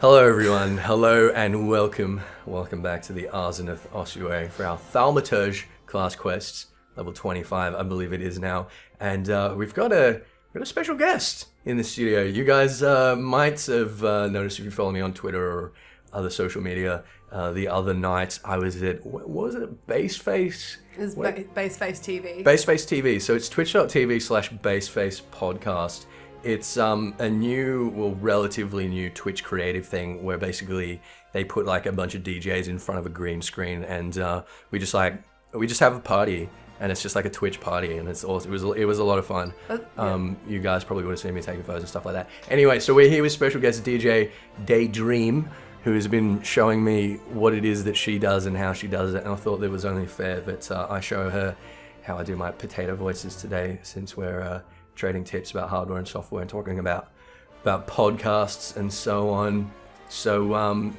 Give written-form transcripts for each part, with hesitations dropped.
Hello everyone, hello and welcome. Welcome back to the Arzenith Osue for our Thaumaturge Class Quests, level 25, I believe it is now. And we've got a special guest in the studio. You guys might have noticed if you follow me on Twitter or other social media. The other night I was at, what was it, Baseface? It was Baseface TV. Baseface TV, so it's twitch.tv/Baseface podcast. It's a new, well, relatively new Twitch creative thing where basically they put like a bunch of DJs in front of a green screen and we just have a party and it's just like a Twitch party and it's awesome. It was a lot of fun. You guys probably would have seen me taking photos and stuff like that. Anyway, so we're here with special guest DJ Daydreme, who has been showing me what it is that she does and how she does it, and I thought it was only fair that I show her how I do my potato voices today, since we're trading tips about hardware and software and talking about podcasts and so on. So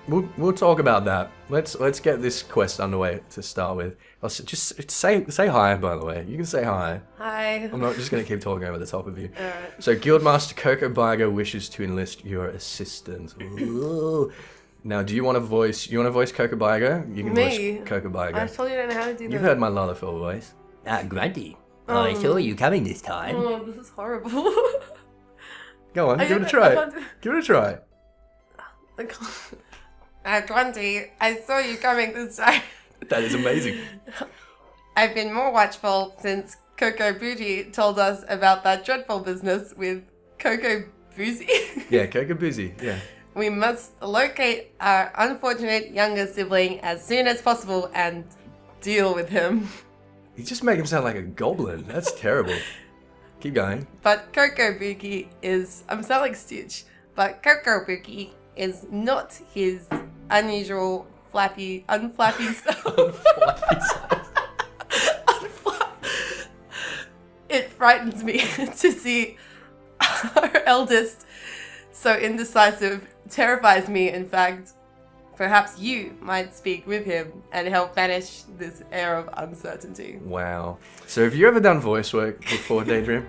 we'll talk about that. Let's get this quest underway to start with. Just say hi, by the way. You can say hi. Hi. I'm not just going to keep talking over the top of you. Alright. So Guildmaster Coco Bigo wishes to enlist your assistance. Ooh. Now, do you want to voice Coco Bigo? You can voice Coco Bigo. I told you I don't know how to do that. You've heard my Lalafell voice. Grunty. I saw you coming this time. Oh, this is horrible. Go on, give it a try. Give it a try. Grunty, I saw you coming this time. That is amazing. I've been more watchful since Coco Booty told us about that dreadful business with Coco Boozy. Yeah, Coco Boozy, yeah. We must locate our unfortunate younger sibling as soon as possible and deal with him. You just make him sound like a goblin. That's terrible. Keep going. But Coco Bookie is, I'm sounding like Stitch, but Coco Bookie is not his unusual unflappy self. It frightens me to see our eldest so indecisive. Terrifies me, in fact. Perhaps you might speak with him and help banish this air of uncertainty. Wow. So have you ever done voice work before, Daydream?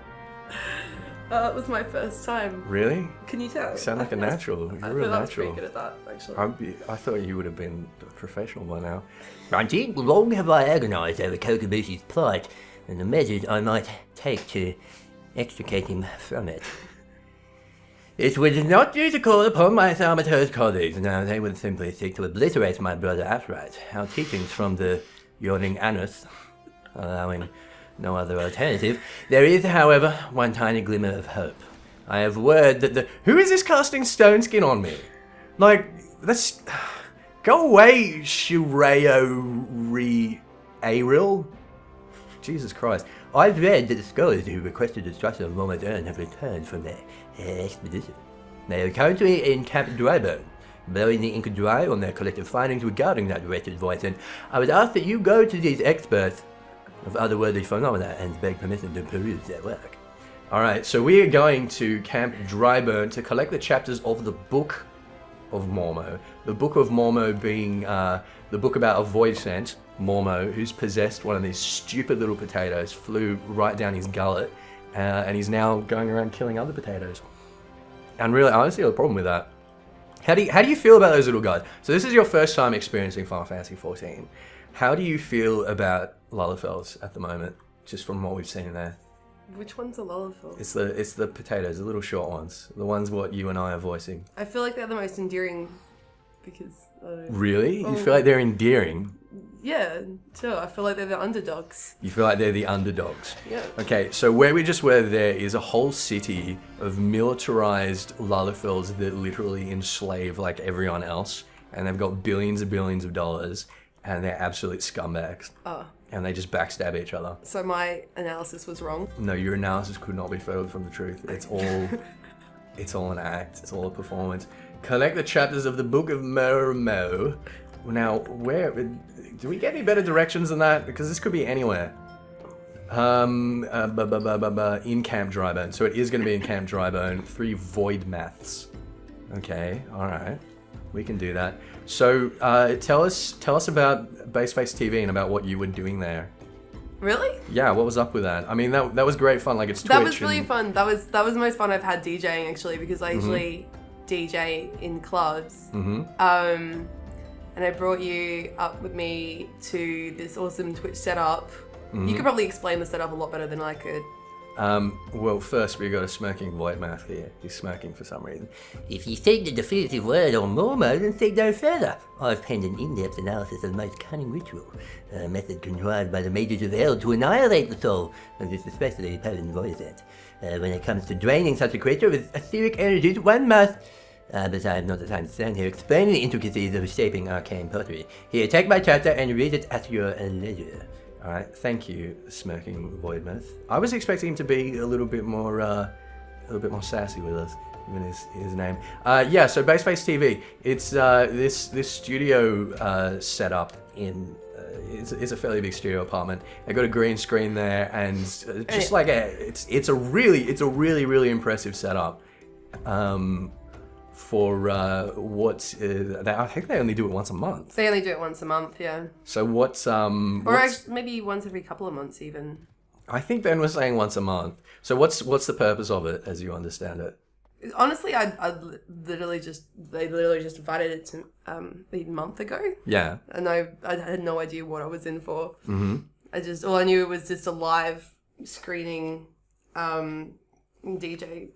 It was my first time. Really? Can you tell? You sound like a natural. You're I a real feel I was pretty natural. good at that, actually. I thought you would have been a professional by now. Grunty, long have I agonized over Kokobuchi's plight and the measures I might take to extricate him from it. It was not due to call upon my Thaumaturge colleagues. No, they would simply seek to obliterate my brother outright. Our teachings from the yawning anoose, allowing no other alternative. There is, however, one tiny glimmer of hope. I have word that the... Who is this casting stone skin on me? Like, that's... Go away, Shireo Ariel. Jesus Christ. I've read that the scholars who requested destruction of Mormo's urn have returned from their expedition. They are currently in Camp Drybone, blowing the ink dry on their collective findings regarding that wretched voice, and I would ask that you go to these experts of otherworldly phenomena and beg permission to peruse their work. Alright, so we are going to Camp Drybone to collect the chapters of the Book of Mormo. The Book of Mormo being the book about a void sent, Mormo, who's possessed one of these stupid little potatoes, flew right down his gullet, and he's now going around killing other potatoes. And really, I don't see a problem with that. How do you feel about those little guys? So this is your first time experiencing Final Fantasy XIV. How do you feel about Lullafells at the moment, just from what we've seen there? Which one's a Lullafill? It's the potatoes, the little short ones, the ones what you and I are voicing. I feel like they're the most endearing because I don't know. Really? You feel like they're endearing? Yeah, sure. I feel like they're the underdogs. You feel like they're the underdogs? Yeah. Okay, so where we just were there is a whole city of militarized Lullafells that literally enslave like everyone else, and they've got billions and billions of dollars, and they're absolute scumbags. Oh. And they just backstab each other. So my analysis was wrong? No, your analysis could not be further from the truth. It's all an act. It's all a performance. Collect the chapters of the Book of Mormo. Now, where do we get any better directions than that? Because this could be anywhere. In Camp Drybone. So it is going to be in Camp Drybone. 3 void maths. Okay, all right. We can do that. So tell us about Baseface TV and about what you were doing there. Really? Yeah, what was up with that? I mean, that was great fun. Like, it's Twitch. That was really fun. That was the most fun I've had DJing, actually, because I usually DJ in clubs. Mm-hmm. And I brought you up with me to this awesome Twitch setup. Mm-hmm. You could probably explain the setup a lot better than I could. Well, first we got a smirking void mouth here. He's smirking for some reason. If you seek the definitive word on Mormo, then seek no further. I've penned an in-depth analysis of the most cunning ritual, a method contrived by the mages of hell to annihilate the soul, and this especially potent voices. When it comes to draining such a creature with etheric energies, one must... but I have not the time to stand here explaining the intricacies of shaping arcane pottery. Here, take my chapter and read it at your leisure. All right, thank you, smirking voidmouth. I was expecting him to be a little bit more sassy with us, given his name. Yeah, so Baseface TV. It's this studio setup in. It's a fairly big studio apartment. I got a green screen there, and just like it's a really impressive setup. For I think they only do it once a month. They only do it once a month, yeah. So what's actually, maybe once every couple of months even. I think Ben was saying once a month. So what's the purpose of it, as you understand it? Honestly, they literally just invited it to a month ago. Yeah. And I had no idea what I was in for. Mm-hmm. All I knew it was just a live screening DJ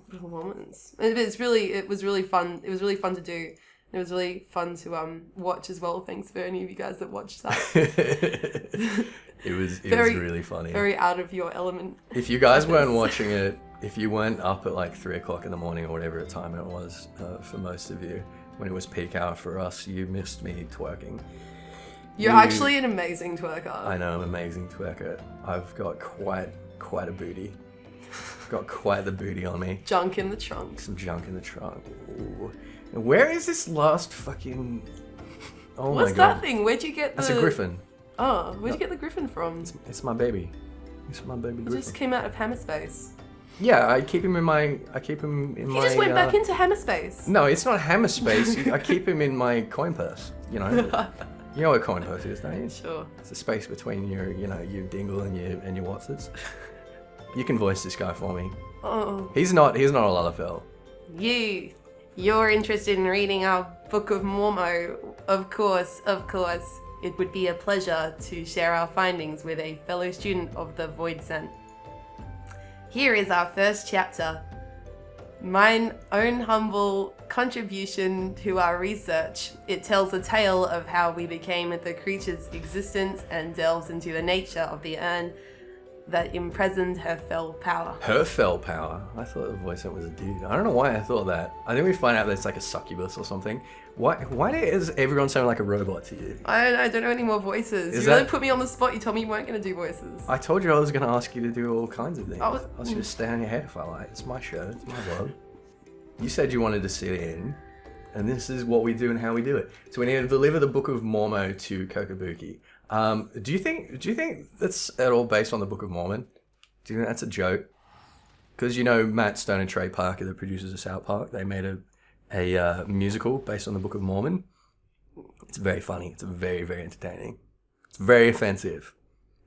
performance. And it was really fun. It was really fun to do. It was really fun to watch as well. Thanks for any of you guys that watched that. It was really funny. Very out of your element. If you guys weren't watching it, if you weren't up at like 3 o'clock in the morning or whatever time it was for most of you, when it was peak hour for us, you missed me twerking. You're actually an amazing twerker. I know, I'm an amazing twerker. I've got quite a booty. Got quite the booty on me. Junk in the trunk. Some junk in the trunk. Ooh. Now, where is this last fucking... Oh What's my god. that thing? Where'd you get the... That's a griffin. Oh, where'd you get the griffin from? It's my baby. It's my baby griffin. It just came out of Hammerspace. Yeah, I keep him in my... He just went back into Hammerspace. No, it's not Hammerspace. I keep him in my coin purse, you know. You know what a coin purse is, don't you? Sure. It's the space between your dingle and your Watsons. You can voice this guy for me. Oh. He's not a Lalafell. You're interested in reading our Book of Mormo. Of course. It would be a pleasure to share our findings with a fellow student of the Void Scent. Here is our first chapter. Mine own humble contribution to our research. It tells a tale of how we became the creature's existence and delves into the nature of the urn that imprisoned her fell power. Her fell power? I thought the voice was a dude. I don't know why I thought that. I think we find out that it's like a succubus or something. Why is everyone sound like a robot to you? I don't know any more voices. You really put me on the spot. You told me you weren't going to do voices. I told you I was going to ask you to do all kinds of things. I was going to stay on your head if I like. It's my show. It's my vlog. You said you wanted to sit in, and this is what we do and how we do it. So we need to deliver the Book of Mormo to Kokabuki. Do you think that's at all based on the Book of Mormon? Do you think that's a joke? Because Matt Stone and Trey Parker, the producers of South Park, they made a musical based on the Book of Mormon. It's very funny. It's very, very entertaining. It's very offensive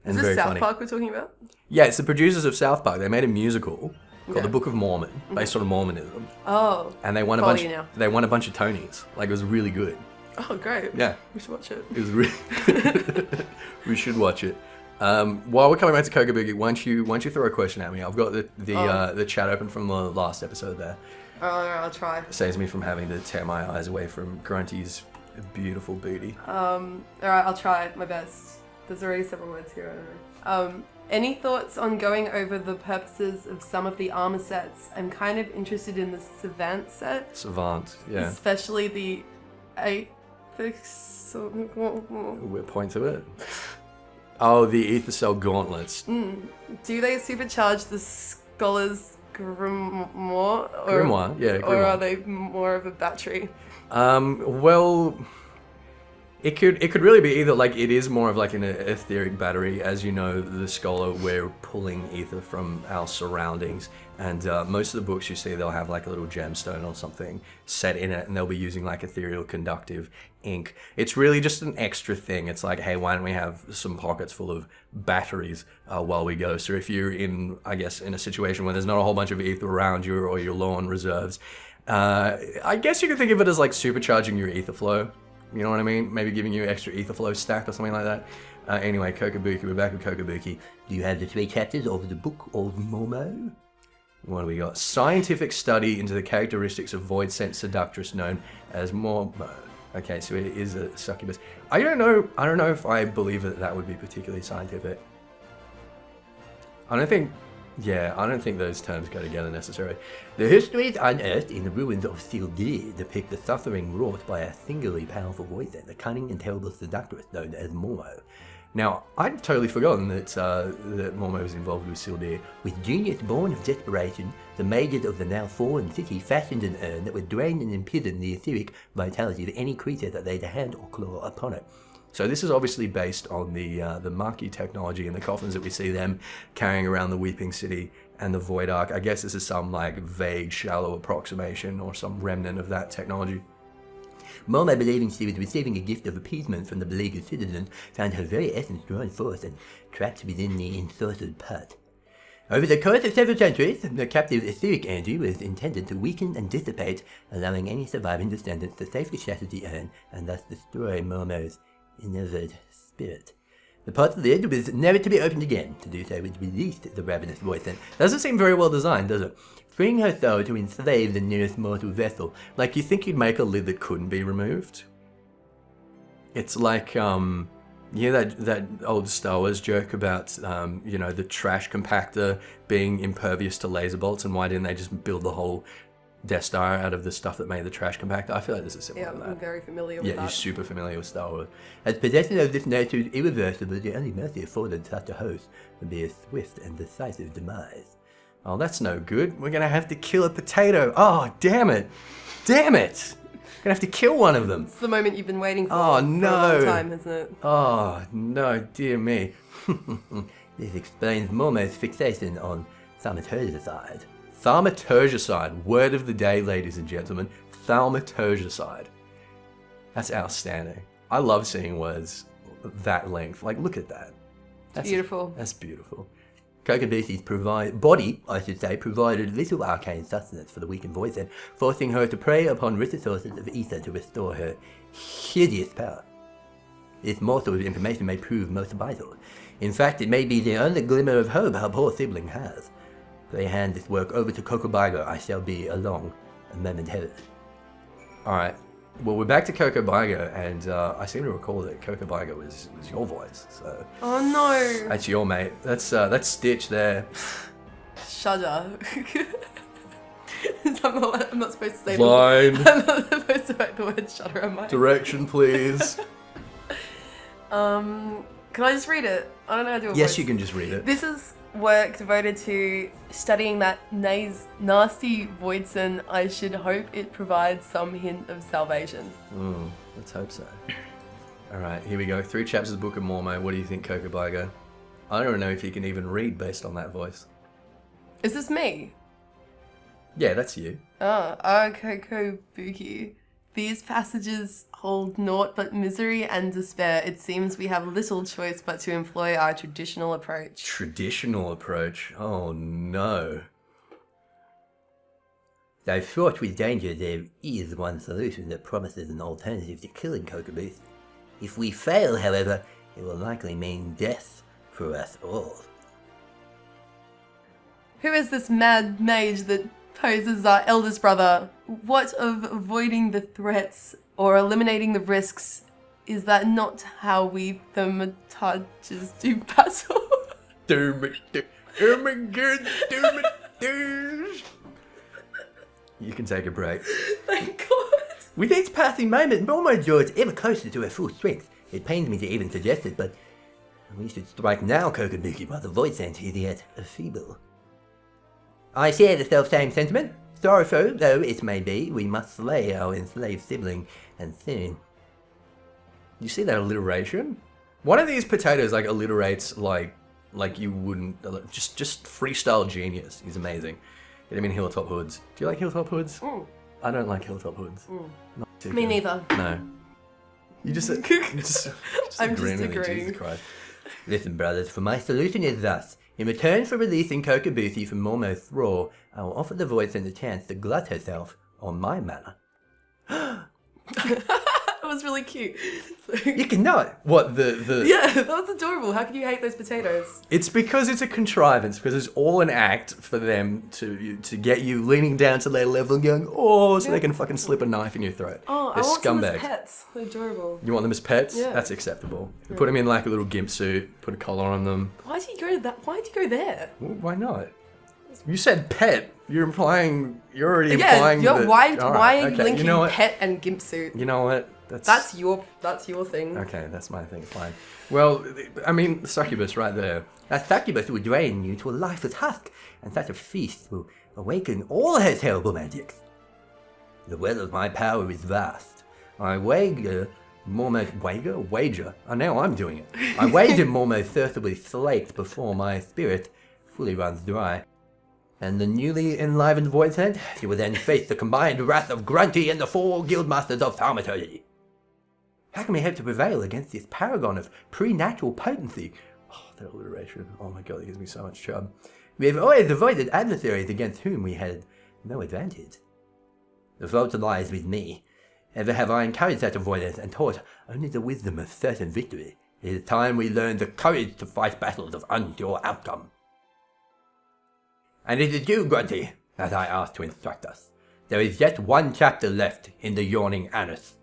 and very funny. Is this South Park we're talking about? Yeah, it's the producers of South Park. They made a musical called The Book of Mormon, based on Mormonism. Oh. And they won a bunch of Tonys. Like, it was really good. Oh, great. Yeah. We should watch it. It was really... We should watch it. While we're coming back to Kokabuki, why don't you throw a question at me? I've got the chat open from the last episode there. Oh, I'll try. It saves me from having to tear my eyes away from Grunty's beautiful booty. Alright, I'll try my best. There's already several words here, I don't know. Any thoughts on going over the purposes of some of the armor sets? I'm kind of interested in the Savant set. Savant, yeah. Especially the Ethys. We'll point to it. Oh, the Ethys gauntlets. Do they supercharge the Scholar's Grimoire? Grimoire, yeah. Grimoire. Or are they more of a battery? Well... It could really be either, like, it is more of like an etheric battery. As you know, the Scholar, we're pulling ether from our surroundings, and most of the books you see, they'll have like a little gemstone or something set in it, and they'll be using like ethereal conductive ink. It's really just an extra thing. It's like, hey, why don't we have some pockets full of batteries while we go? So if you're in, I guess, in a situation where there's not a whole bunch of ether around you, or you're low on reserves, I guess you could think of it as like supercharging your ether flow. You know what I mean? Maybe giving you extra ether flow stack or something like that. Anyway, Kokobuki, we're back with Kokobuki. Do you have the 3 chapters of the Book of Momo? What do we got? Scientific study into the characteristics of void scent seductress known as Momo. Okay, so it is a succubus. I don't know if I believe that would be particularly scientific. I don't think those terms go together necessarily. The histories unearthed in the ruins of Sil'dih depict the suffering wrought by a singularly powerful voice and the cunning and terrible seductress known as Momo. Now, I'd totally forgotten that Momo was involved with Sil'dih. With genius born of desperation, the mages of the now fallen city fashioned an urn that would drain and imprison the etheric vitality of any creature that laid a hand or claw upon it. So this is obviously based on the Maki technology and the coffins that we see them carrying around the Weeping City and the Void Ark. I guess this is some like vague, shallow approximation or some remnant of that technology. Momo, believing she was receiving a gift of appeasement from the beleaguered citizens, found her very essence drawn forth and trapped within the ensorcelled pot. Over the course of several centuries, the captive etheric energy was intended to weaken and dissipate, allowing any surviving descendants to safely shatter the urn and thus destroy Momo's innervate spirit. The pot's lid was never to be opened again. To do so would release the ravenous voice and doesn't seem very well designed, does it? freeing her soul to enslave the nearest mortal vessel. Like, you think you'd make a lid that couldn't be removed? It's like, that old Star Wars joke about, the trash compactor being impervious to laser bolts, and why didn't they just build the whole Death Star out of the stuff that made the trash compactor? I feel like this is similar to that. I'm very familiar with that. Yeah, you're super familiar with Star Wars. As possession of this nature is irreversible, the only mercy afforded such a host would be a swift and decisive demise. Oh, that's no good. We're gonna have to kill a potato. Oh, damn it. Damn it. We're gonna have to kill one of them. It's the moment you've been waiting for, oh, for no. a long time, isn't it? Oh, no, dear me. This explains Momo's fixation on Thaumaturge. Thaumaturge. Word of the day, ladies and gentlemen. Thaumaturge. That's outstanding. I love seeing words that length. Like, look at that. That's beautiful. That's beautiful. Kokobusi's body provided little arcane sustenance for the weakened voice and forcing her to prey upon richer sources of ether to restore her hideous power. This morsel of information may prove most vital. In fact, it may be the only glimmer of hope her poor sibling has. If I hand this work over to Kokobuga, I shall be along momentarily. Alright. Well, we're back to Kokobuga, and I seem to recall that Kokobuga was your voice, so... Oh no! That's your mate. That's Stitch there. Shudder. I'm not supposed to say Line. I'm not supposed to write the word shudder on my... Direction, please. Can I just read it? I don't know how to do it. Yes, you can just read it. This is work devoted to studying that nasty voidson. I should hope it provides some hint of salvation. Let's hope so. Alright, here we go. 3 chapters of the Book of Mormon. What do you think, Kokobuga? I don't know if you can even read based on that voice. Is this me? Yeah, that's you. Kokobuki. These passages hold naught but misery and despair. It seems we have little choice but to employ our traditional approach. Traditional approach? Oh no. Though fraught with danger, there is one solution that promises an alternative to killing Kokobus. If we fail, however, it will likely mean death for us all. Who is this mad mage that poses our eldest brother? What of avoiding the threats or eliminating the risks? Is that not how we thaumaturges do battle? You can take a break. Thank God. With each passing moment, Momo draws ever closer to her full strength. It pains me to even suggest it, but we should strike now, Kokobuki, while the voice entry is yet feeble. I share the self-same sentiment. Sorrowful though it may be, we must slay our enslaved sibling, and soon. You see that alliteration? One of these potatoes like alliterates like you wouldn't. Just freestyle genius. He's amazing. Get him in Hilltop Hoods. Do you like Hilltop Hoods? I don't like Hilltop Hoods. Not Me particularly. neither. No. You just I'm agreeing just with me, agreeing. Jesus Christ. Listen, brothers, for my solution is thus. In return for releasing Kokobusi from Momo's thrall, I will offer the voice and the chance to glut herself on my manor. It was really cute. So, You cannot. What, the... yeah, that was adorable. How can you hate those potatoes? It's because it's a contrivance, because it's all an act for them to get you leaning down to their level and going, oh, so they can fucking slip a knife in your throat. Oh, They're I want some as scumbags. pets. They're adorable. You want them as pets? Yeah. That's acceptable. You put them in like a little gimp suit, put a collar on them. Why'd you go there? Well, why not? You said pet. You're already Yeah, implying that... why All are right, you okay, linking you know what? pet and gimp suit? You know what? That's your thing. Okay, that's my thing, fine. Well, I mean, succubus right there. A succubus will drain you to a lifeless husk, and such a feast will awaken all her terrible magics. The well of my power is vast. I wager wager? Oh, now I'm doing it. I wager more most thirstably slaked before my spirit fully runs dry. And the newly enlivened void said, you will then face the combined wrath of Grunty and the 4 guildmasters of Thaumaturge. How can we hope to prevail against this paragon of preternatural potency? Oh, that alliteration. Oh my god, it gives me so much chub. We have always avoided adversaries against whom we had no advantage. The fault lies with me. Ever have I encouraged such avoidance and taught only the wisdom of certain victory. It is time we learn the courage to fight battles of unsure outcome. And it is you, Grunty, as I asked to instruct us. There is yet one chapter left in the yawning anoose.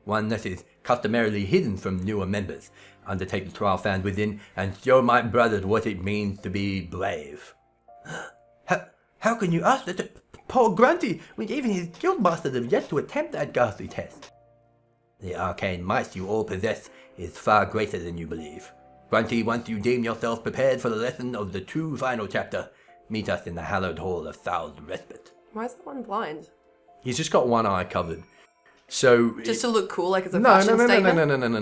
One that is customarily hidden from newer members. Undertake the trial found within and show my brothers what it means to be brave. How can you ask that to poor Grunty when even his guildmasters have yet to attempt that ghastly test? The arcane might you all possess is far greater than you believe. Grunty, once you deem yourself prepared for the lesson of the true final chapter, meet us in the hallowed hall of Thal's Respite. Why is that one blind? He's just got one eye covered. So Just to look cool, like as a fashion statement?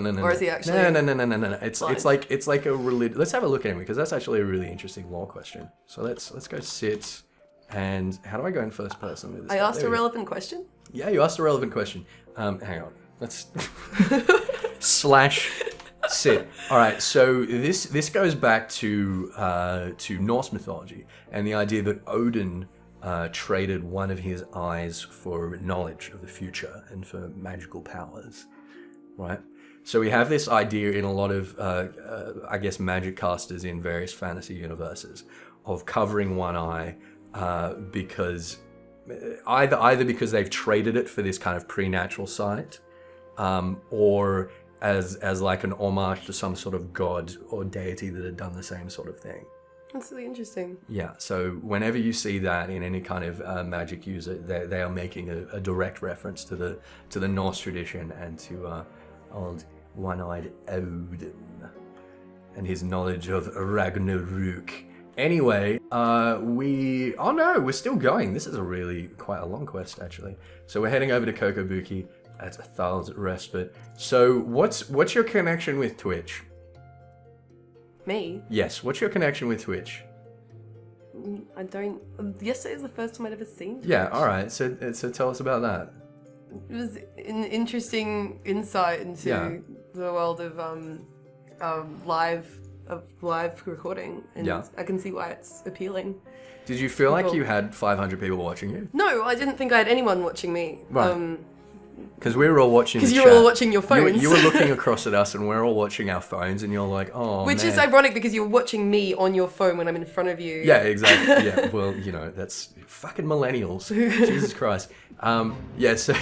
No. Or is he actually No. It's like a religion. Let's have a look at him because that's actually a really interesting lore question. So let's go sit. And how do I go in first person with this? I asked a relevant question? Yeah, you asked a relevant question. Hang on. Let's / sit. All right. So this goes back to Norse mythology and the idea that Odin traded one of his eyes for knowledge of the future and for magical powers, right? So we have this idea in a lot of, I guess, magic casters in various fantasy universes of covering one eye because either because they've traded it for this kind of preternatural sight, or as like an homage to some sort of god or deity that had done the same sort of thing. That's really interesting. Yeah, so whenever you see that in any kind of magic user, they are making a direct reference to the Norse tradition and to old one-eyed Odin and his knowledge of Ragnarök. Anyway, we're still going. This is quite a long quest actually. So we're heading over to Kokobuki at Thal's Respite. So what's your connection with Twitch? Me? Yes, what's your connection with Twitch? I don't... Yesterday was the first time I'd ever seen Twitch. Yeah, alright, so tell us about that. It was an interesting insight into the world of live recording, and I can see why it's appealing. Did you feel like you had 500 people watching you? No, I didn't think I had anyone watching me. Right. Because we were all watching the chat. Because you were all watching your phones. You were looking across at us and we're all watching our phones and you're like, oh, Which man. is ironic because you're watching me on your phone when I'm in front of you. Yeah, exactly. Yeah, well, that's fucking millennials. Jesus Christ. Yeah, so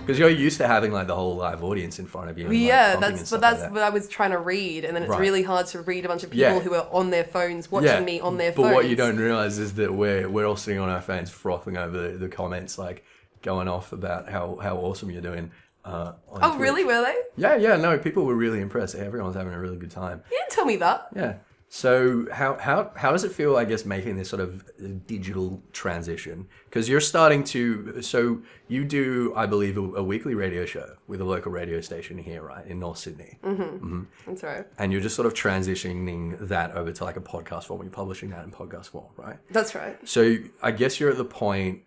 because you're used to having like the whole live audience in front of you. And, yeah, like, that's what I was trying to read, and then it's really hard to read a bunch of people who are on their phones watching me on their phones. But what you don't realize is that we're all sitting on our phones frothing over the comments, like going off about how awesome you're doing. Oh, Twitch. really? Were they? Yeah, no, people were really impressed. Everyone's having a really good time. You didn't tell me that. Yeah. So how does it feel, I guess, making this sort of digital transition? Because you're starting to, so you do, I believe, a weekly radio show with a local radio station here, right, in North Sydney. Mm-hmm. That's right. And you're just sort of transitioning that over to like a podcast form. You're publishing that in podcast form, right? That's right. So I guess you're at the point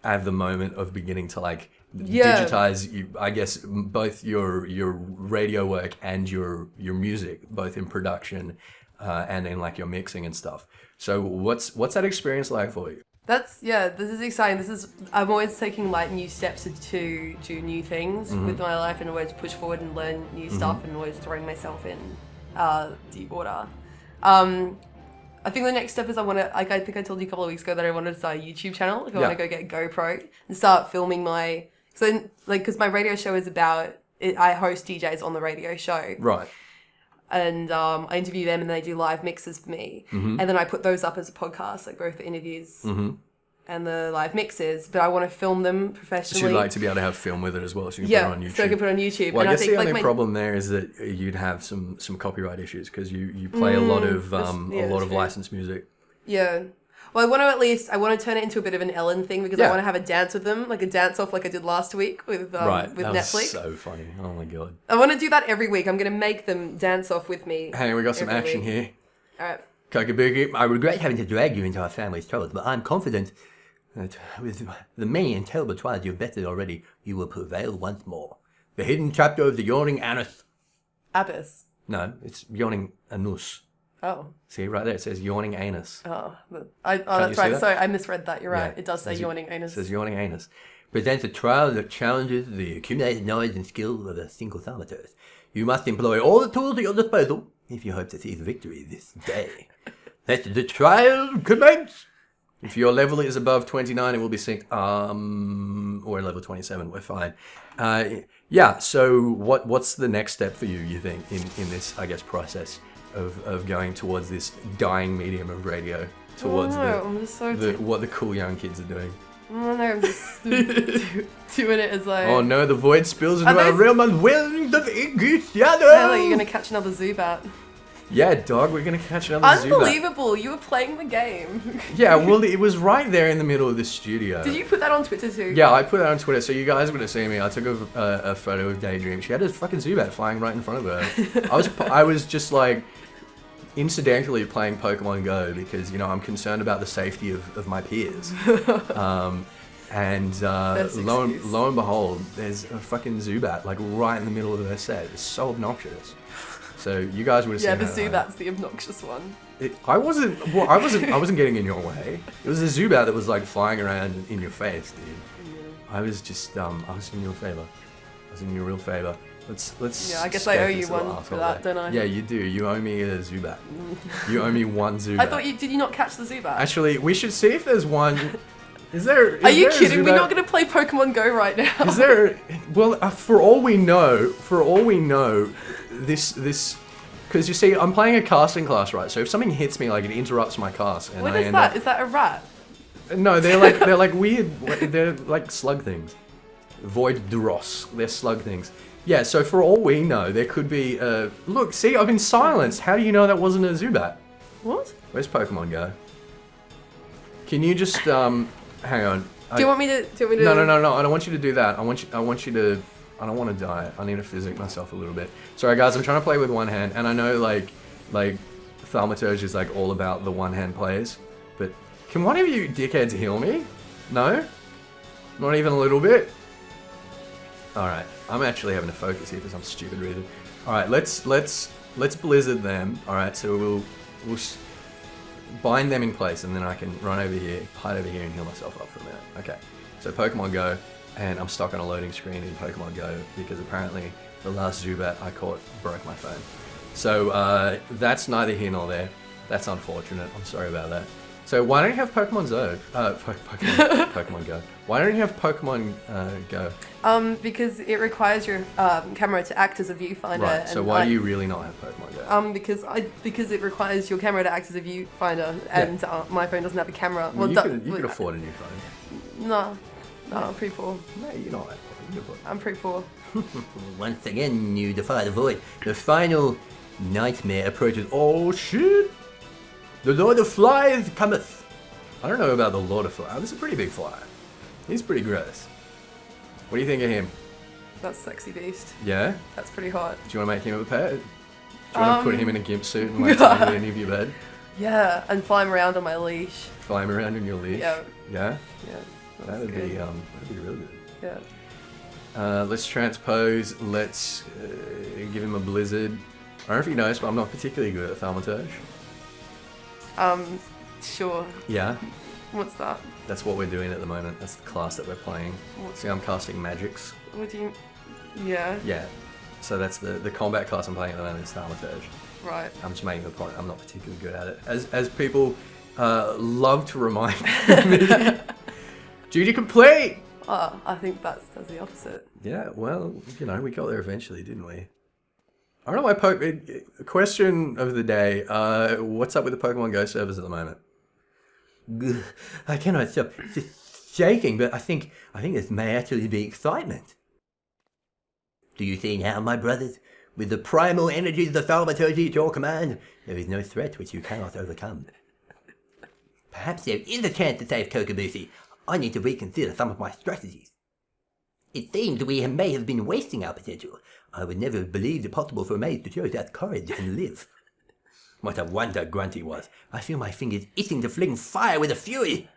at the moment of beginning to like digitize, I guess, both your radio work and your music, both in production and in like your mixing and stuff. So what's that experience like for you? This is exciting. I'm always taking like new steps to do new things with my life and always push forward and learn new stuff and always throwing myself in deep water. I think the next step is I want to, like I think I told you a couple of weeks ago that I wanted to start a YouTube channel. Like I want to go get a GoPro and start filming because my radio show is about, I host DJs on the radio show. Right. And I interview them and they do live mixes for me. And then I put those up as a podcast, like both the interviews and the live mixes. But I want to film them professionally. So you'd like to be able to have film with it as well, so you can put it on YouTube. So I can put it on YouTube. Well, and I guess the think, only problem there is that you'd have some copyright issues because you play a lot of licensed music. Yeah. Well, I want to turn it into a bit of an Ellen thing because I want to have a dance with them, like a dance off like I did last week with that Netflix. Was so funny. Oh my God. I want to do that every week. I'm going to make them dance off with me. Hey, we got some action here. All right. Kokabuki. I regret having to drag you into our family's troubles, but I'm confident that with the many and terrible trials you've betted already, you will prevail once more. The hidden chapter of the yawning anoose. Abyss. No, it's yawning anoose. Oh. See, right there, it says yawning anus. Oh, that's right. That? Sorry, I misread that. You're right. Yeah. It does say yawning anus. It says yawning anus. Presents a trial that challenges the accumulated knowledge and skill of a single thaumaturge. You must employ all the tools at your disposal if you hope to seize victory this day. Let the trial commence! If your level is above 29, it will be synced. Or level 27, we're fine. So what's the next step for you think, in this, I guess, process of going towards this dying medium of radio, towards what the cool young kids are doing? Oh no, I'm just doing it as like... Oh no, the void spills into a realm unwilling of English shadow! Hell, you're going to catch another Zubat. Yeah, dog, we're going to catch another Zubat. Unbelievable, you were playing the game. Yeah, well, it was right there in the middle of the studio. Did you put that on Twitter too? Yeah, I put it on Twitter, so you guys would have seen me. I took a photo of Daydreme. She had a fucking Zubat flying right in front of her. I was just like incidentally playing Pokemon Go because, you know, I'm concerned about the safety of my peers. Lo and behold, there's a fucking Zubat like right in the middle of her set. It's so obnoxious. So you guys would have seen. Yeah, the Zubat's the obnoxious one. I wasn't getting in your way. It was a Zubat that was like flying around in your face, dude. Yeah. I was just I was in your favor. I was in your real favor. Let's. Yeah, I guess I owe you one for that, don't I? Yeah, you do. You owe me a Zubat. You owe me one Zubat. I thought did you not catch the Zubat? Actually, we should see if there's one. Is there? Are you kidding? We're not going to play Pokemon Go right now. Is there? Well, for all we know, this because you see, I'm playing a casting class, right? So if something hits me, like it interrupts my cast, and what I is end that? up, Is that a rat? No, they're like weird. They're like slug things. Void Duros. They're slug things. Yeah. So for all we know, there could be. Look, see, I've been silenced. How do you know that wasn't a Zubat? What? Where's Pokemon Go? Can you just hang on? Do you want me to? No. I don't want you to do that. I want you to. I don't want to die. I need to physic myself a little bit. Sorry, guys. I'm trying to play with one hand, and I know like Thaumaturge is like all about the one hand plays. But can one of you dickheads heal me? No, not even a little bit. All right. I'm actually having to focus here for some stupid reason. All right. Let's blizzard them. All right. So we'll bind them in place, and then I can run over here, hide over here, and heal myself up for a minute. Okay. So Pokemon Go. And I'm stuck on a loading screen in Pokemon Go because apparently the last Zubat I caught broke my phone. So that's neither here nor there. That's unfortunate. I'm sorry about that. So why don't you have Pokemon Go? Why don't you have Pokemon Go? Because it requires your camera to act as a viewfinder. Right. So why do you really not have Pokemon Go? Because it requires your camera to act as a viewfinder, and my phone doesn't have a camera. Well, you could afford a new phone. No, I'm pretty poor. No, you're not. I'm pretty poor. Once again, you defy the void. The final nightmare approaches. Oh shit! The Lord of Flies cometh. I don't know about the Lord of Flies. This is a pretty big fly. He's pretty gross. What do you think of him? That's sexy beast. Yeah? That's pretty hot. Do you want to make him a pet? Do you want to put him in a gimp suit and like tie him in your bed? Yeah, and fly him around on my leash. Fly him around on your leash? Yeah. Yeah? Yeah. That'd be real good. Yeah. Let's transpose. Let's give him a blizzard. I don't know if you noticed, but I'm not particularly good at Thaumaturge. Sure. Yeah. What's that? That's what we're doing at the moment. That's the class that we're playing. See, I'm casting magics. What do you... Yeah. Yeah. So that's the combat class I'm playing at the moment is Thaumaturge. Right. I'm just making the point. I'm not particularly good at it. As people love to remind me. Duty complete! Oh, I think that does the opposite. Yeah, well, you know, we got there eventually, didn't we? I don't know why question of the day. What's up with the Pokemon Go servers at the moment? I cannot stop shaking, but I think this may actually be excitement. Do you see now, my brothers? With the primal energies of the Thaumaturge at your command, there is no threat which you cannot overcome. Perhaps there is a chance to save Kokobushi. I need to reconsider some of my strategies. It seems we may have been wasting our potential. I would never have believed it possible for a mage to show that courage and live. What a wonder Grunty was. I feel my fingers itching to fling fire with a fury.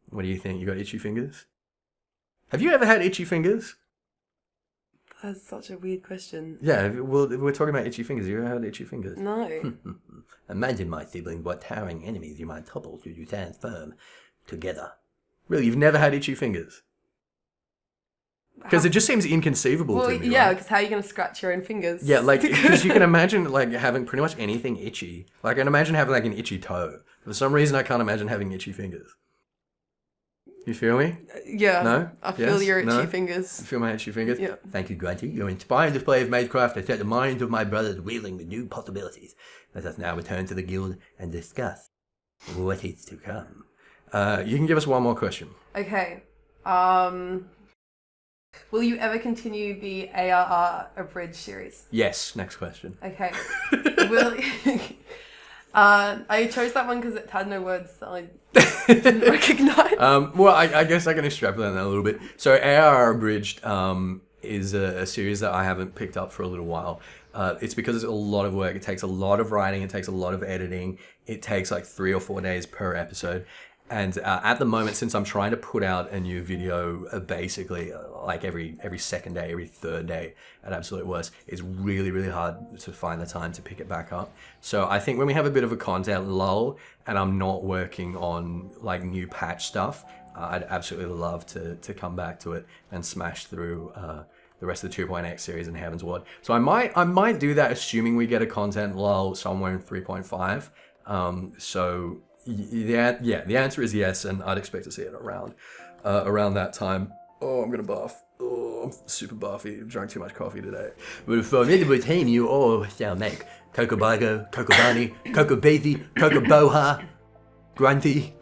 What do you think? You got itchy fingers? Have you ever had itchy fingers? That's such a weird question. Yeah, well, we're talking about itchy fingers. Have you ever had itchy fingers? No. Imagine, my siblings, what towering enemies you might topple should you stand firm together. Really, you've never had itchy fingers? Because it just seems inconceivable to me. Yeah, right? because how are you going to scratch your own fingers? Yeah, like, because you can imagine, like, having pretty much anything itchy. Like, I can imagine having, like, an itchy toe. For some reason, I can't imagine having itchy fingers. You feel me? Yeah. No? I feel Yes? your itchy No? fingers. You feel my itchy fingers? Yeah. Thank you, Grunty. Your inspiring display of magecraft has set the minds of my brothers reeling with new possibilities. Let us now return to the guild and discuss what is to come. You can give us one more question. Okay. Will you ever continue the ARR Abridged series? Yes, next question. Okay. Will I chose that one because it had no words that I didn't recognize. Well, I guess I can extrapolate that a little bit. So AR Abridged is a series that I haven't picked up for a little while. It's because it's a lot of work. It takes a lot of writing. It takes a lot of editing. It takes like 3 or 4 days per episode. And at the moment, since I'm trying to put out a new video basically like every second day, every third day at absolute worst, it's really, really hard to find the time to pick it back up. So I think when we have a bit of a content lull and I'm not working on like new patch stuff, I'd absolutely love to come back to it and smash through the rest of the 2.x series in Heaven's Ward. So I might do that, assuming we get a content lull somewhere in 3.5. So yeah, the answer is yes, and I'd expect to see it around that time. Oh, I'm gonna barf. Oh, I'm super barfy. Drank too much coffee today. With a formidable team you all shall make. Kokobago, Kokobani, Kokobazy, Kokoboha, Grunty.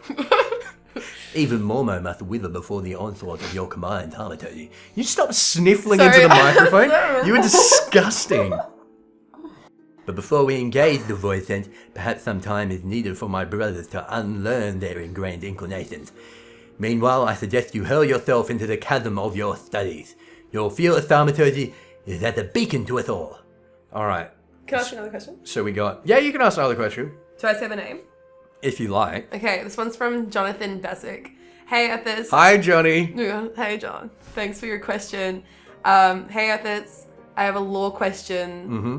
Even Momo must wither before the onslaught of your command, Thaumaturge. You stop sniffling Sorry, into the I'm microphone. so You were disgusting. But before we engage the voice sense, perhaps some time is needed for my brothers to unlearn their ingrained inclinations. Meanwhile, I suggest you hurl yourself into the chasm of your studies. Your fearless Thaumaturge is as a beacon to us all. All right. Can I ask you another question? So we got... Yeah, you can ask another question. Do I say the name? If you like. Okay, this one's from Jonathan Bessick. Hey, Ethys. Hi, Johnny. Yeah, hey, John. Thanks for your question. Hey, Ethys. I have a lore question. Mm-hmm.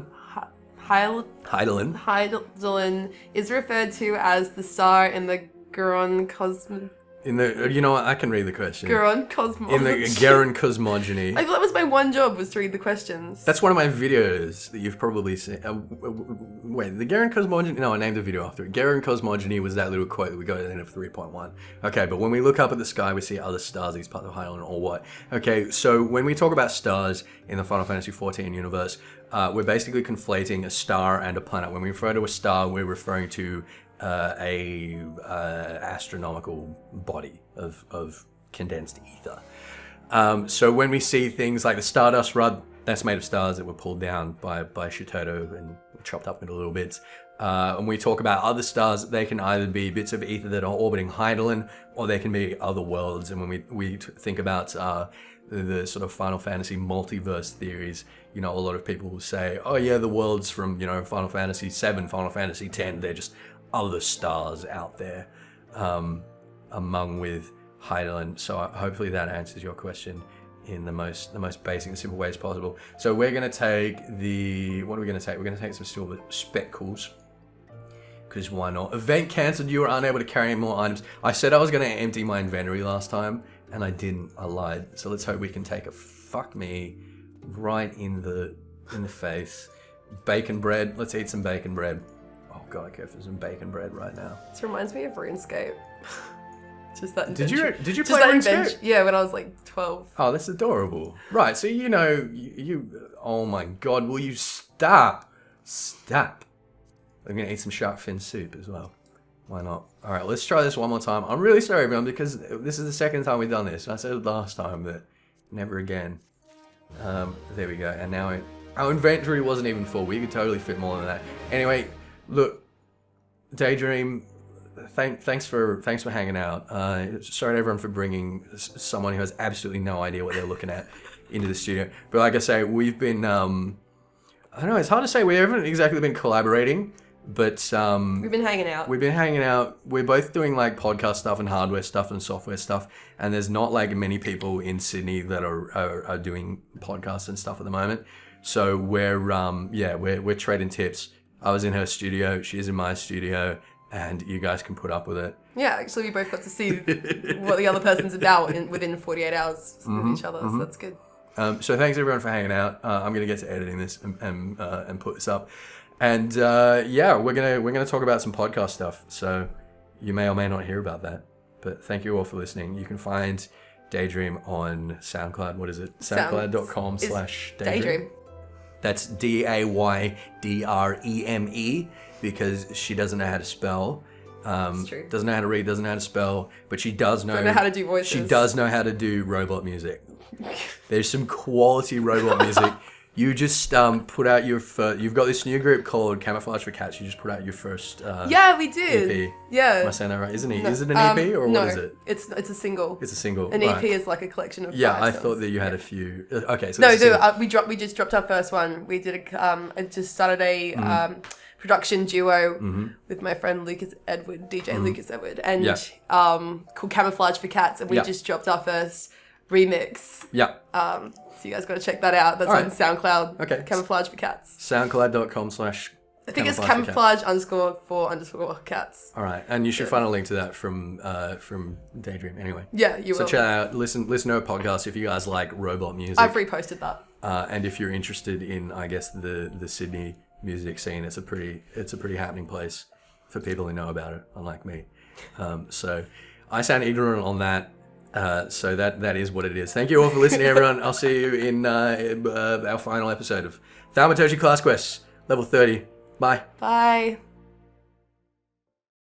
Hydaelyn. Hydaelyn is referred to as the star in the Guron cosmology. In the... You know what? I can read the question. Guron cosmology. In the Garen cosmogony. I thought that was my one job, was to read the questions. That's one of my videos that you've probably seen. Wait, the Garen cosmogony? No, I named the video after it. Garen cosmogony was that little quote that we got at the end of 3.1. Okay, but when we look up at the sky, we see other stars, these parts of Hydaelyn, or what? Okay, so when we talk about stars in the Final Fantasy XIV universe, we're basically conflating a star and a planet. When we refer to a star, we're referring to a astronomical body of condensed ether. So when we see things like the Stardust Rod, that's made of stars that were pulled down by Shitoto and chopped up into little bits. And we talk about other stars, they can either be bits of ether that are orbiting Hydaelyn, or they can be other worlds. And when we think about the sort of Final Fantasy multiverse theories, you know, a lot of people will say, oh yeah, the worlds from, you know, Final Fantasy VII, Final Fantasy X, they're just other stars out there among with Hydaelyn. So hopefully that answers your question in the most basic and simple ways possible. So we're going to take what are we going to take? We're going to take some silver speckles. because why not? Event cancelled, you were unable to carry any more items. I said I was going to empty my inventory last time, and I didn't. I lied. So let's hope we can take a fuck me right in the face. Bacon bread. Let's eat some bacon bread. Oh god, I go for some bacon bread right now. This reminds me of RuneScape. Just that. Did you just play that RuneScape? Yeah, when I was like 12. Oh, that's adorable. Right, so you know, you oh my god, will you stop? Stop. I'm gonna eat some shark fin soup as well. Why not? All right, let's try this one more time. I'm really sorry, everyone, because this is the second time we've done this. I said last time that never again. There we go. And now our inventory wasn't even full. We could totally fit more than that. Anyway, look, Daydreme, thanks for hanging out. Sorry to everyone for bringing someone who has absolutely no idea what they're looking at into the studio. But like I say, we've been, I don't know, it's hard to say. We haven't exactly been collaborating, but We've been hanging out. We've been hanging out. We're both doing like podcast stuff and hardware stuff and software stuff. And there's not like many people in Sydney that are doing podcasts and stuff at the moment. So we're trading tips. I was in her studio, she's in my studio, and you guys can put up with it. Yeah, actually, we both got to see what the other person's about within 48 hours of each other, so that's good. So thanks everyone for hanging out. I'm gonna get to editing this and put this up, and we're gonna talk about some podcast stuff. So you may or may not hear about that, but thank you all for listening. You can find Daydreme on SoundCloud. What is it? SoundCloud.com/Daydreme. That's DAYDREME because she doesn't know how to spell. True. Doesn't know how to read, doesn't know how to spell, but she does know. Don't know how to do voices. She does know how to do robot music. There's some quality robot music. You just put out your first. You've got this new group called Camouflage for Cats. You just put out your first. Yeah, we did. EP. Yeah. Am I saying that right? Isn't it? Is it an EP or no, what is it? It's a single. It's a single. An right. EP is like a collection of. Yeah, 5 I songs. thought that you had a few. Okay, so No, it's a single. we just dropped our first one. We did just started a production duo with my friend Lucas Edward, DJ Lucas Edward, and called Camouflage for Cats, and we just dropped our first remix. Yeah. So you guys got to check that out. That's on SoundCloud. Okay. Camouflage for Cats. SoundCloud.com/ I think it's camouflage_for_cats. All right, and you should find a link to that from Daydreme. Anyway. Yeah, you will. So check out, listen to a podcast if you guys like robot music. I've reposted that. And if you're interested in, I guess, the Sydney music scene, it's a pretty happening place for people who know about it, unlike me. So I sound ignorant on that. So that is what it is. Thank you all for listening, everyone. I'll see you in our final episode of Thaumaturge Class Quests, level 30. Bye. Bye.